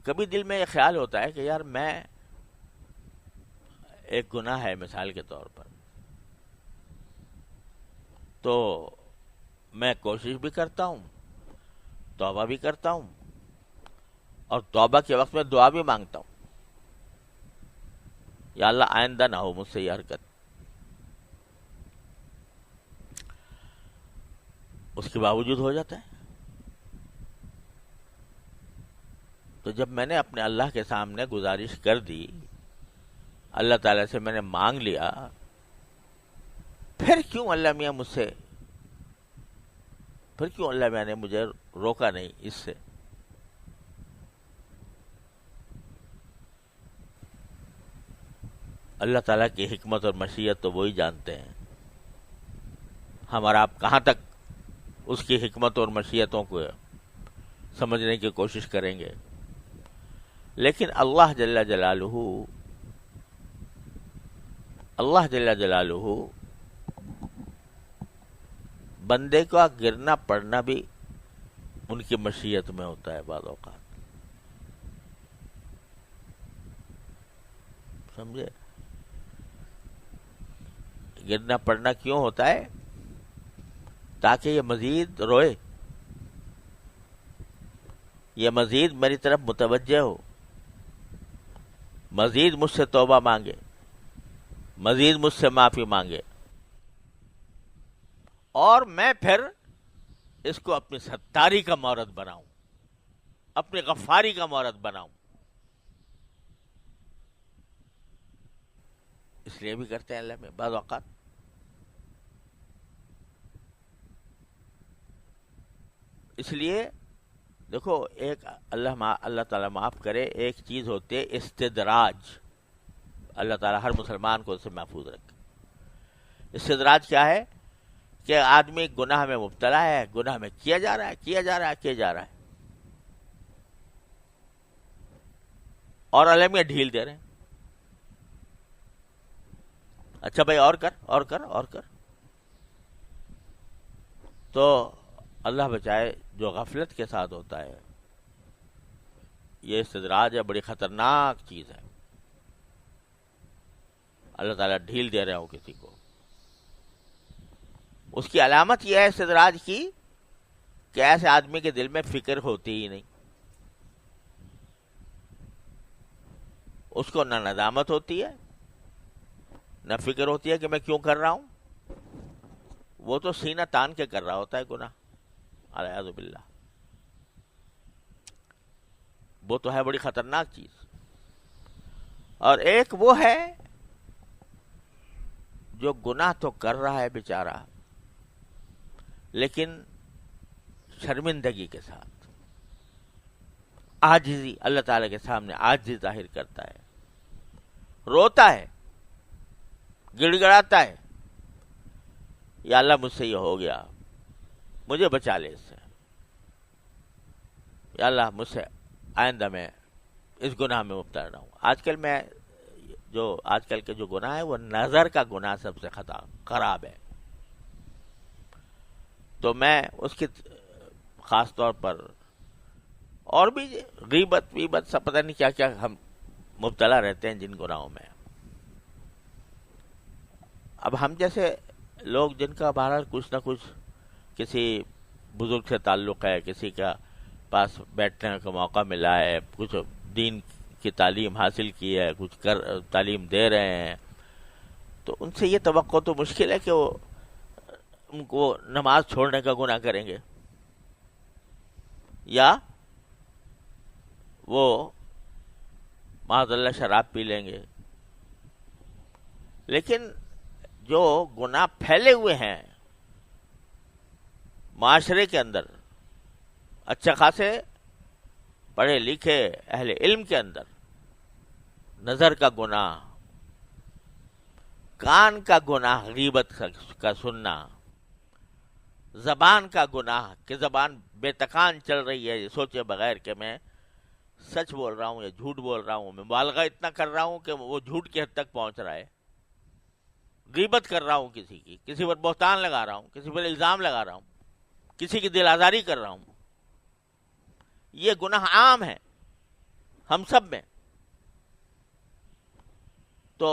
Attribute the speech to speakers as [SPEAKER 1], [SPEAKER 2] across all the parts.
[SPEAKER 1] کبھی دل میں یہ خیال ہوتا ہے کہ یار میں ایک گناہ ہے مثال کے طور پر، تو میں کوشش بھی کرتا ہوں، توبہ بھی کرتا ہوں، اور توبہ کے وقت میں دعا بھی مانگتا ہوں، یا اللہ آئندہ نہ ہو مجھ سے یہ حرکت۔ اس کے باوجود ہو جاتا ہے۔ تو جب میں نے اپنے اللہ کے سامنے گزارش کر دی، اللہ تعالیٰ سے میں نے مانگ لیا، پھر کیوں اللہ میاں مجھ سے، پھر کیوں اللہ میاں نے مجھے روکا نہیں اس سے؟ اللہ تعالیٰ کی حکمت اور مشیت تو وہی جانتے ہیں، ہم اور آپ کہاں تک اس کی حکمت اور مشیتوں کو سمجھنے کی کوشش کریں گے۔ لیکن اللہ جل جلالہ بندے کا گرنا پڑنا بھی ان کی مشیت میں ہوتا ہے بعض اوقات، سمجھے؟ گرنا پڑنا کیوں ہوتا ہے؟ تاکہ یہ مزید روئے، یہ مزید میری طرف متوجہ ہو، مزید مجھ سے توبہ مانگے، مزید مجھ سے معافی مانگے، اور میں پھر اس کو اپنی ستاری کا مورد بناؤں، اپنی غفاری کا مورد بناؤں۔ اس لیے بھی کرتے ہیں اللہ میں بعض اوقات۔ اس لیے دیکھو، ایک اللہ تعالیٰ معاف کرے، ایک چیز ہوتی ہے استدراج، اللہ تعالیٰ ہر مسلمان کو اس سے محفوظ رکھے۔ استدراج کیا ہے؟ کہ آدمی گناہ میں مبتلا ہے، گناہ میں کیا جا رہا ہے، اور اللہ میں ڈھیل دے رہے ہیں، اچھا بھائی اور کر۔ تو اللہ بچائے، جو غفلت کے ساتھ ہوتا ہے، یہ استدراج ہے، بڑی خطرناک چیز ہے۔ اللہ تعالیٰ ڈھیل دے رہا ہو کسی کو، اس کی علامت یہ ہے استدراج کی کہ ایسے آدمی کے دل میں فکر ہوتی ہی نہیں، اس کو نہ ندامت ہوتی ہے، نہ فکر ہوتی ہے کہ میں کیوں کر رہا ہوں، وہ تو سینہ تان کے کر رہا ہوتا ہے گناہ، اعوذ باللہ۔ وہ تو ہے بڑی خطرناک چیز۔ اور ایک وہ ہے جو گناہ تو کر رہا ہے بیچارہ، لیکن شرمندگی کے ساتھ، عاجزی، اللہ تعالیٰ کے سامنے عاجزی ظاہر کرتا ہے، روتا ہے، گڑ گڑاتا ہے، یا اللہ مجھ سے یہ ہو گیا، مجھے بچا لے اس سے، یا اللہ مجھ سے آئندہ میں اس گناہ میں مبتلا نہ ہوں۔ آج کل کے جو گناہ ہے وہ نظر کا گناہ سب سے خراب ہے، تو میں اس کی خاص طور پر، اور بھی غیبت سب پتہ نہیں کیا کیا ہم مبتلا رہتے ہیں جن گناہوں میں۔ اب ہم جیسے لوگ جن کا بہرحال کچھ نہ کچھ کسی بزرگ سے تعلق ہے، کسی کا پاس بیٹھنے کا موقع ملا ہے، کچھ دین کی تعلیم حاصل کی ہے، کچھ تعلیم دے رہے ہیں، تو ان سے یہ توقع تو مشکل ہے کہ وہ ان کو نماز چھوڑنے کا گناہ کریں گے، یا وہ معاذ اللہ شراب پی لیں گے۔ لیکن جو گناہ پھیلے ہوئے ہیں معاشرے کے اندر، اچھا خاصے پڑھے لکھے اہل علم کے اندر، نظر کا گناہ، کان کا گناہ، غیبت کا سننا، زبان کا گناہ کہ زبان بے تکان چل رہی ہے، یہ سوچے بغیر کہ میں سچ بول رہا ہوں یا جھوٹ بول رہا ہوں، میں مبالغہ اتنا کر رہا ہوں کہ وہ جھوٹ کی حد تک پہنچ رہا ہے، غیبت کر رہا ہوں کسی پر بہتان لگا رہا ہوں، کسی پر الزام لگا رہا ہوں، کسی کی دل آزاری کر رہا ہوں، یہ گناہ عام ہے، ہم سب میں. تو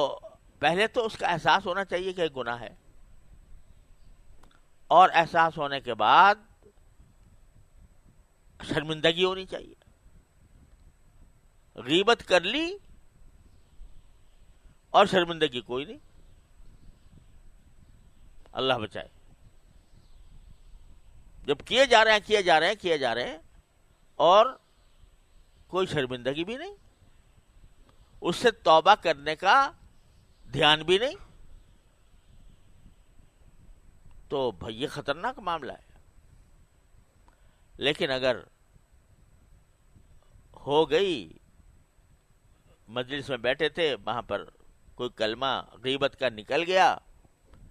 [SPEAKER 1] پہلے تو اس کا احساس ہونا چاہیے کہ گناہ ہے، اور احساس ہونے کے بعد شرمندگی ہونی چاہیے. غیبت کر لی اور شرمندگی کوئی نہیں، اللہ بچائے. جب کیے جا رہے ہیں اور کوئی شرمندگی بھی نہیں، اس سے توبہ کرنے کا دھیان بھی نہیں، تو بھئی یہ خطرناک معاملہ ہے. لیکن اگر ہو گئی، مجلس میں بیٹھے تھے، وہاں پر کوئی کلمہ غیبت کا نکل گیا،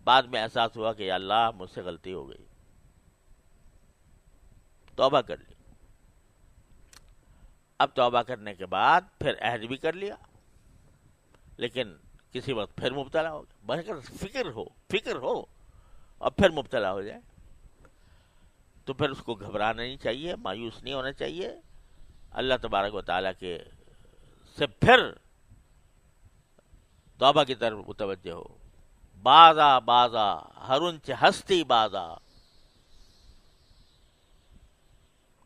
[SPEAKER 1] بعد میں احساس ہوا کہ یا اللہ مجھ سے غلطی ہو گئی، توبہ کر لی. اب توبہ کرنے کے بعد پھر عہد بھی کر لیا، لیکن کسی وقت پھر مبتلا ہو گیا. بس فکر ہو اور پھر مبتلا ہو جائے تو پھر اس کو گھبرانا نہیں چاہیے، مایوس نہیں ہونا چاہیے. اللہ تبارک و تعالیٰ کے سے پھر توبہ کی طرف متوجہ ہو. بازا ہرنچ ہستی بازا،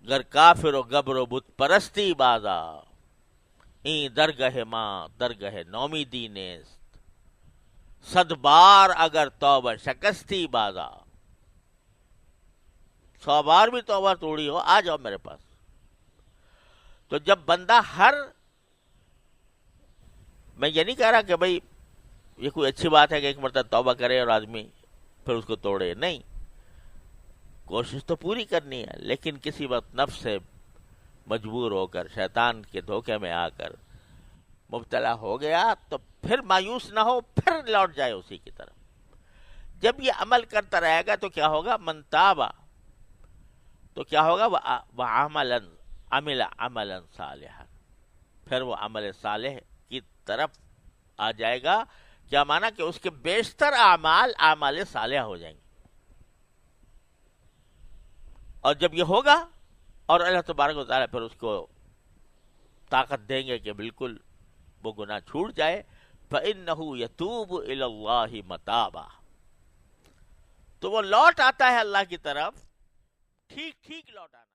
[SPEAKER 1] گر کافر و گبر و بت پرستی بازا، این درگہ ماں درگہ نومیدی نیست، صد بار اگر توبہ شکستی بازا. 100 بار بھی توبہ توڑی ہو، آ جاؤ میرے پاس. تو جب بندہ میں یہ نہیں کہہ رہا کہ بھئی یہ کوئی اچھی بات ہے کہ ایک مرتبہ توبہ کرے اور آدمی پھر اس کو توڑے، نہیں، کوشش تو پوری کرنی ہے. لیکن کسی وقت نفس سے مجبور ہو کر، شیطان کے دھوکے میں آ کر مبتلا ہو گیا تو پھر مایوس نہ ہو، پھر لوٹ جائے اسی کی طرف. جب یہ عمل کرتا رہے گا تو کیا ہوگا؟ من تابا، تو کیا ہوگا؟ عمل عملا صالحا، پھر وہ عمل صالح کی طرف آ جائے گا. کیا مانا؟ کہ اس کے بیشتر اعمال صالحہ ہو جائیں گے. اور جب یہ ہوگا اور اللہ تبارک و تعالیٰ پھر اس کو طاقت دیں گے کہ بالکل وہ گناہ چھوٹ جائے، فَإِنَّهُ يَتُوبُ إِلَى اللَّهِ مَتَابًا، تو وہ لوٹ آتا ہے اللہ کی طرف، ٹھیک لوٹ آنا.